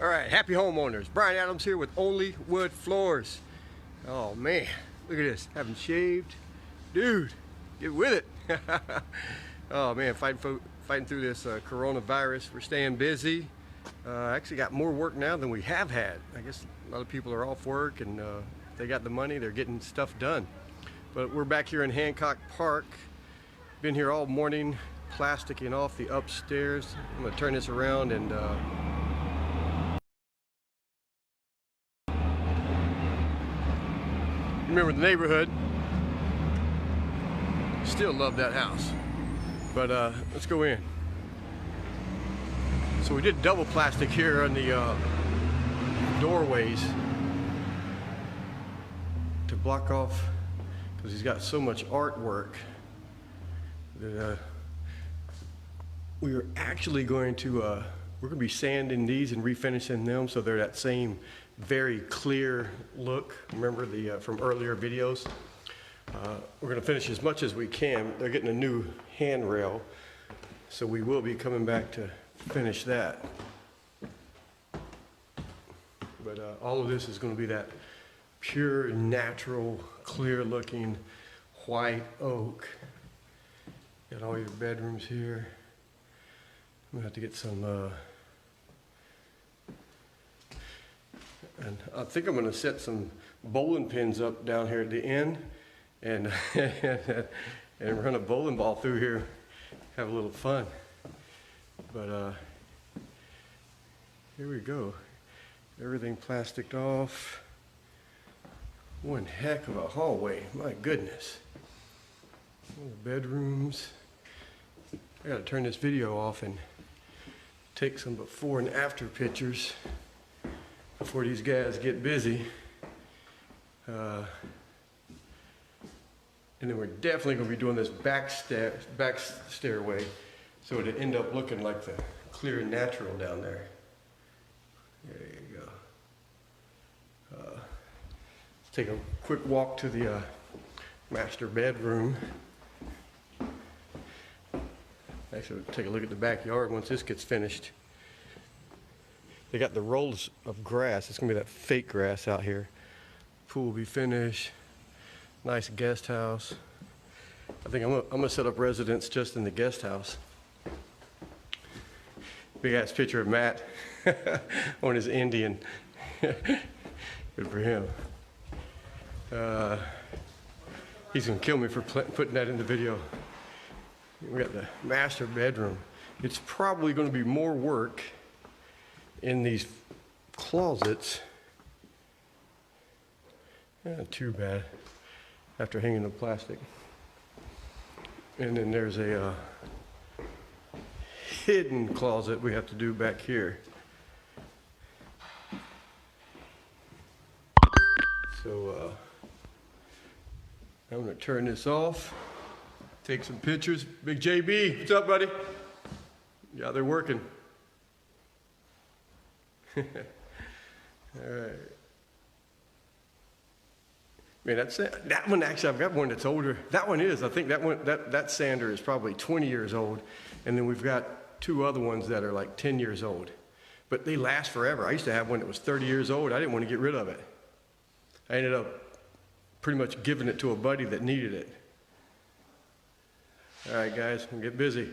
All right, happy homeowners. Brian Adams here with Only Wood Floors. Oh man, look at this. Haven't shaved. Dude, get with it. Oh man, fighting through this coronavirus. We're staying busy. Actually got more work now than we have had. I guess a lot of people are off work and they got the money, they're getting stuff done. But we're back here in Hancock Park. Been here all morning, plasticking off the upstairs. I'm gonna turn this around and remember the neighborhood. Still love that house. But let's go in. So we did double plastic here on the doorways to block off, because he's got so much artwork that we are actually going to we're going to be sanding these and refinishing them so they're that same very clear look. Remember the from earlier videos? We're going to finish as much as we can. They're getting a new handrail, so we will be coming back to finish that. But all of this is going to be that pure, natural, clear looking white oak. Got all your bedrooms here. I'm gonna have to get some and I think I'm gonna set some bowling pins up down here at the end and and run a bowling ball through here, have a little fun. But here we go. Everything plasticed off. One heck of a hallway, my goodness. All the bedrooms. I gotta turn this video off and take some before and after pictures before these guys get busy. And then we're definitely gonna be doing this back stairway so it'll end up looking like the clear and natural down there. There you go. Let's take a quick walk to the master bedroom. Actually, we'll take a look at the backyard once this gets finished. They got the rolls of grass. It's gonna be that fake grass out here. Pool will be finished. Nice guest house. I think I'm gonna set up residence just in the guest house. Big ass picture of Matt on his Indian. Good for him. He's gonna kill me for putting that in the video. We got the master bedroom. It's probably going to be more work in these closets. Not too bad after hanging the plastic. And then there's a hidden closet we have to do back here. So I'm going to turn this off. Take some pictures. Big JB, what's up, buddy? Yeah, they're working. All right. Man, that one actually, I've got one that's older. That one is, I think that one, that sander is probably 20 years old. And then we've got two other ones that are like 10 years old. But they last forever. I used to have one that was 30 years old. I didn't want to get rid of it. I ended up pretty much giving it to a buddy that needed it. All right, guys, we'll get busy.